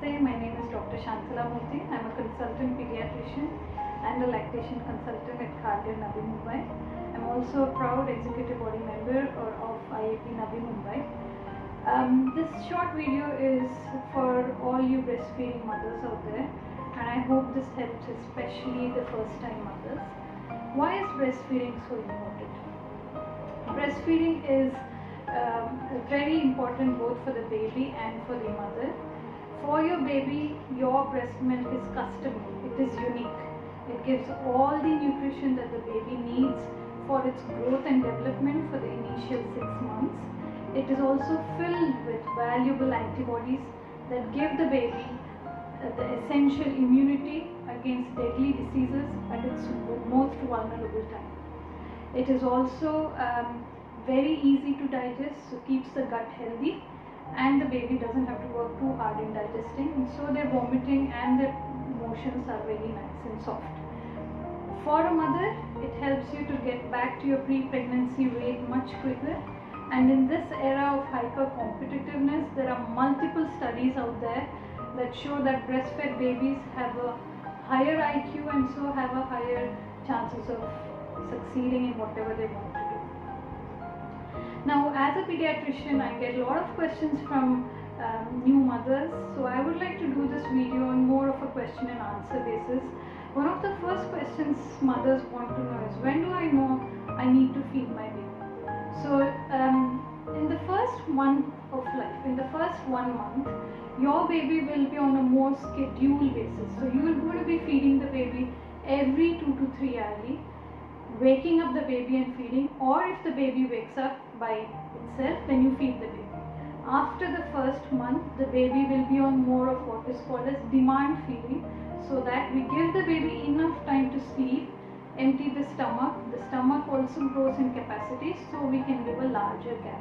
Namaste, my name is Dr. Shantala Murthy. I am a consultant pediatrician and a lactation consultant at Kharder, Navi Mumbai. I am also a proud executive body member of IAP Navi Mumbai. This short video is for all you breastfeeding mothers out there, and I hope this helps especially the first time mothers. Why is breastfeeding so important? Breastfeeding is very important both for the baby and for the mother. For your baby, your breast milk is custom-made. It is unique. It gives all the nutrition that the baby needs for its growth and development for the initial 6 months. It is also filled with valuable antibodies that give the baby the essential immunity against deadly diseases at its most vulnerable time. It is also very easy to digest, so keeps the gut healthy, and the baby doesn't have to work too hard in digesting, and so their vomiting and their motions are very nice and soft. For a mother, it helps you to get back to your pre-pregnancy weight much quicker, and in this era of hyper competitiveness, there are multiple studies out there that show that breastfed babies have a higher IQ and so have a higher chances of succeeding in whatever they want to do. Now, as a pediatrician, I get a lot of questions from new mothers, so I would like to do this video on more of a question and answer basis. One of the first questions mothers want to know is, when do I know I need to feed my baby? So, in the first month of life, in the first 1 month, your baby will be on a more scheduled basis. So, you will go to be feeding the baby every 2 to 3 hours, waking up the baby and feeding, or if the baby wakes up by itself, then you feed the baby. After the first month, the baby will be on more of what is called as demand feeding, so that we give the baby enough time to sleep, empty the stomach. The stomach also grows in capacity, so we can give a larger gap.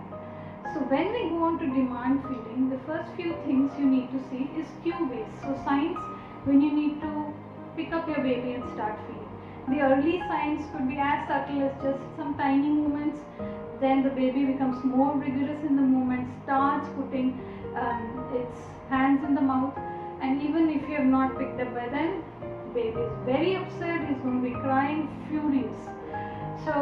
So when we go on to demand feeding, the first few things you need to see is cue-based. So signs when you need to pick up your baby and start feeding. The early signs could be as subtle as just some tiny movements. Then the baby becomes more rigorous in the movement, starts putting its hands in the mouth, and even if you have not picked up by then, baby is very upset, he's going to be crying, furious. So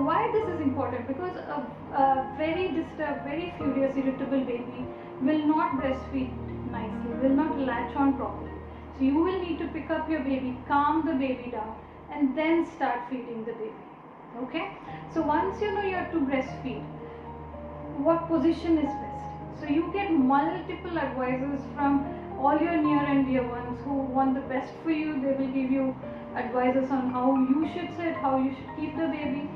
why this is important? Because a very disturbed, very furious, irritable baby will not breastfeed nicely, will not latch on properly. So you will need to pick up your baby, calm the baby down, and then start feeding the baby. Okay, so once you know you have to breastfeed, what position is best? So you get multiple advices from all your near and dear ones who want the best for you. They will give you advices on how you should sit, how you should keep the baby.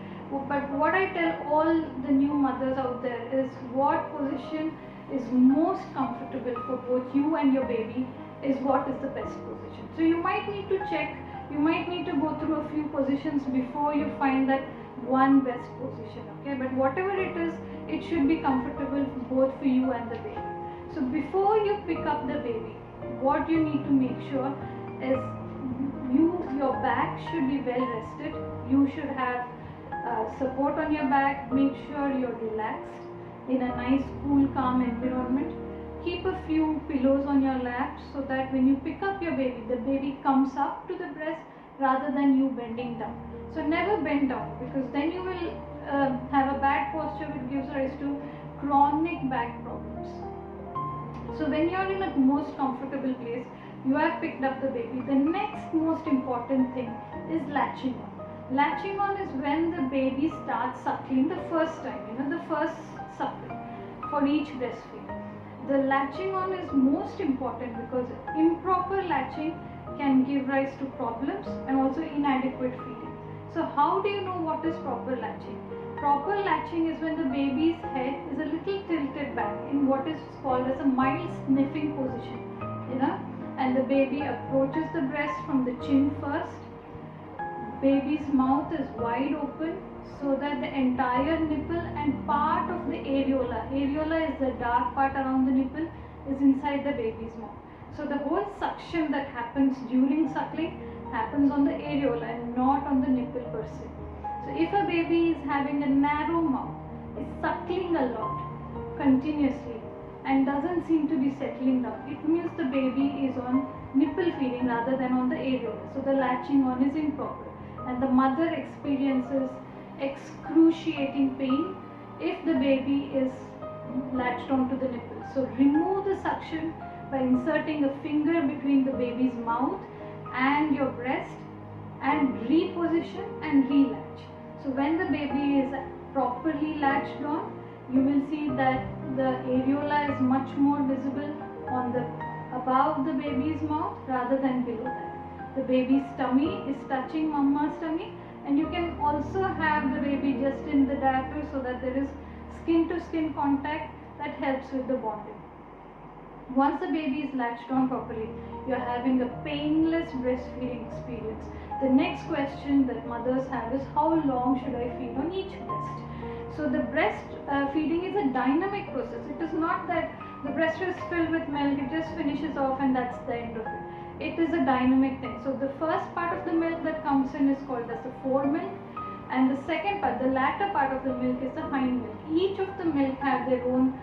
But what I tell all the new mothers out there is what position is most comfortable for both you and your baby is what is the best position. So you might need to check. You might need to go through a few positions before you find that one best position, okay? But whatever it is, it should be comfortable both for you and the baby. So before you pick up the baby, what you need to make sure is your back should be well rested. You should have support on your back. Make sure you're relaxed in a nice, cool, calm environment. Keep a few pillows on your lap so that when you pick up your baby, the baby comes up to the breast rather than you bending down. So never bend down, because then you will have a bad posture which gives rise to chronic back problems. So when you are in a most comfortable place, you have picked up the baby. The next most important thing is latching on. Latching on is when the baby starts suckling the first time, the first suckling for each breastfeed. The latching on is most important because improper latching can give rise to problems and also inadequate feeding. So how do you know what is proper latching? Proper latching is when the baby's head is a little tilted back in what is called as a mild sniffing position, and the baby approaches the breast from the chin first. Baby's mouth is wide open, so that the entire nipple and part of the areola is the dark part around the nipple, is inside the baby's mouth. So the whole suction that happens during suckling happens on the areola and not on the nipple per se. So if a baby is having a narrow mouth, is suckling a lot continuously, and doesn't seem to be settling down, it means the baby is on nipple feeding rather than on the areola. So the latching on is improper and the mother experiences excruciating pain if the baby is latched onto the nipple. So remove the suction by inserting a finger between the baby's mouth and your breast and reposition and relatch. So when the baby is properly latched on, you will see that the areola is much more visible on the above the baby's mouth rather than below that. The baby's tummy is touching mama's tummy, and you can also have the baby just in the diaper so that there is skin to skin contact that helps with the bonding. Once the baby is latched on properly, you are having a painless breastfeeding experience. The next question that mothers have is, how long should I feed on each breast? So the breast feeding is a dynamic process. It is not that the breast is filled with milk, it just finishes off and that's the end of it. It is a dynamic thing. So the first part of the milk that comes in is called as the foremilk, and the second part, the latter part of the milk, is the hind milk. Each of the milk have their own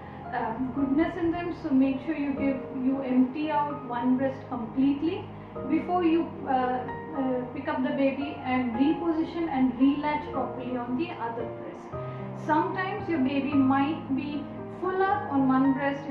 goodness in them, so make sure you empty out one breast completely before you pick up the baby and reposition and relatch properly on the other breast. Sometimes your baby might be full up on one breast,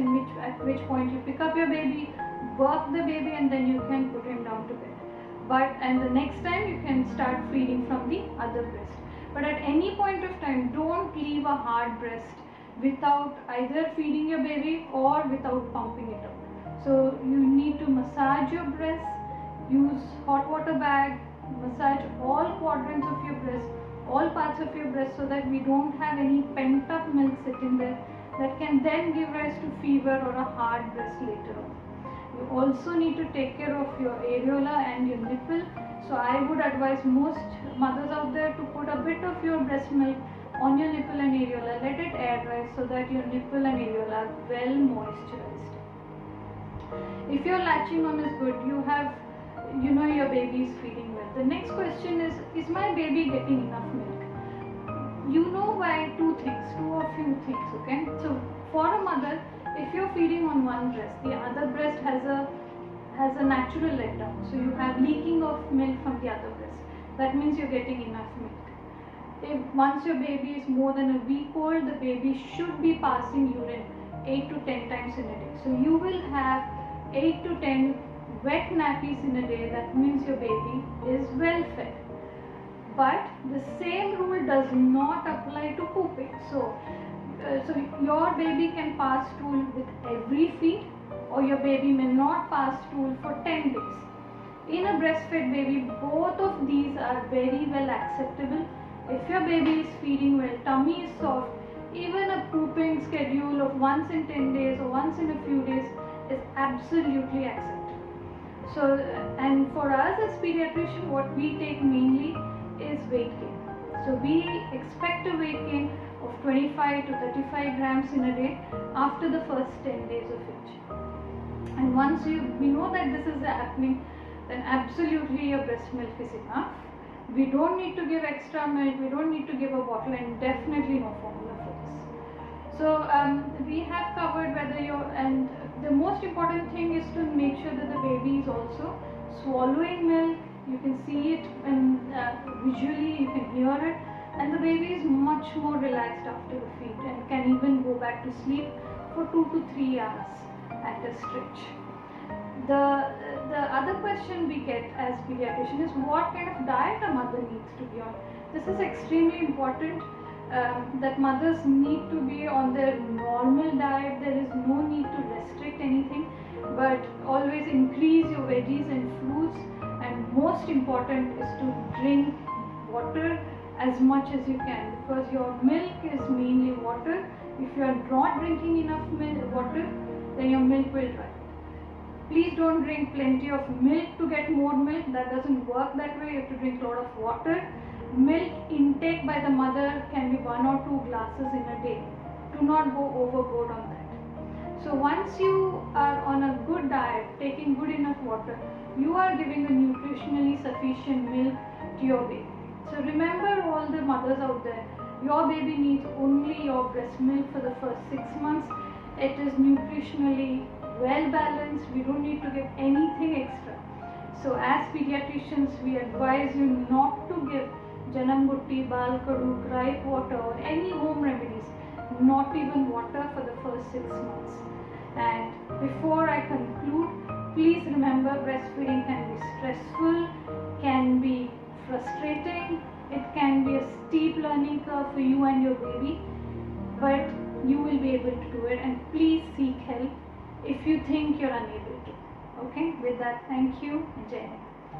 at which point you pick up your baby, work the baby, and then you can put him down to bed. And the next time you can start feeding from the other breast. But at any point of time, don't leave a hard breast without either feeding your baby or without pumping it up. So you need to massage your breast, use hot water bag, massage all quadrants of your breast, all parts of your breast, so that we don't have any pent up milk sitting there that can then give rise to fever or a hard breast later on. You also need to take care of your areola and your nipple. So I would advise most mothers out there to put a bit of your breast milk on your nipple and areola, let it air dry so that your nipple and areola are well moisturized. If your latching on is good, your baby is feeding well. The next question is my baby getting enough milk? You know by two or few things, okay? So for a mother, if you're feeding on one breast, the other breast has a natural letdown. So you have leaking of milk from the other breast. That means you're getting enough milk. If once your baby is more than a week old, the baby should be passing urine 8 to 10 times in a day. So you will have 8 to 10 wet nappies in a day. That means your baby is well fed. But the same rule does not apply to pooping. So your baby can pass stool with every feed, or your baby may not pass stool for 10 days. In a breastfed baby, both of these are very well acceptable. If your baby is feeding well, tummy is soft, even a pooping schedule of once in 10 days or once in a few days is absolutely acceptable. So, and for us as pediatrician, what we take mainly is weight gain. So we expect a weight gain of 25 to 35 grams in a day after the first 10 days of age. And once we know that this is happening, then absolutely your breast milk is enough. We don't need to give extra milk, we don't need to give a bottle, and definitely no formula for this. So we have covered and the most important thing is to make sure that the baby is also swallowing milk. You can see it and visually you can hear it, and the baby is much more relaxed after the feed and can even go back to sleep for 2 to 3 hours at a stretch. The other question we get as pediatrician is what kind of diet a mother needs to be on. This is extremely important, that mothers need to be on their normal diet. There is no need to restrict anything, but always increase your veggies and fruits, and most important is to drink water as much as you can, because your milk is mainly water. If you are not drinking enough water, then your milk will dry. Please don't drink plenty of milk to get more milk. That doesn't work that way. You have to drink a lot of water. Milk intake by the mother can be 1 or 2 glasses in a day. Do not go overboard on that. So once you are on a good diet, taking good enough water, you are giving a nutritionally sufficient milk to your baby. So remember, all the mothers out there, your baby needs only your breast milk for the first 6 months. It is nutritionally well balanced. We don't need to give anything extra. So as pediatricians, we advise you not to give Janam Gutti, Bal Kadu, gripe water or any home remedies, not even water for the first 6 months. And before I conclude, please remember breastfeeding can be stressful, can be frustrating, it can be a steep learning curve for you and your baby, but you will be able to do it, and please seek help if you think you're unable to. Okay, with that, thank you. Jai Hind.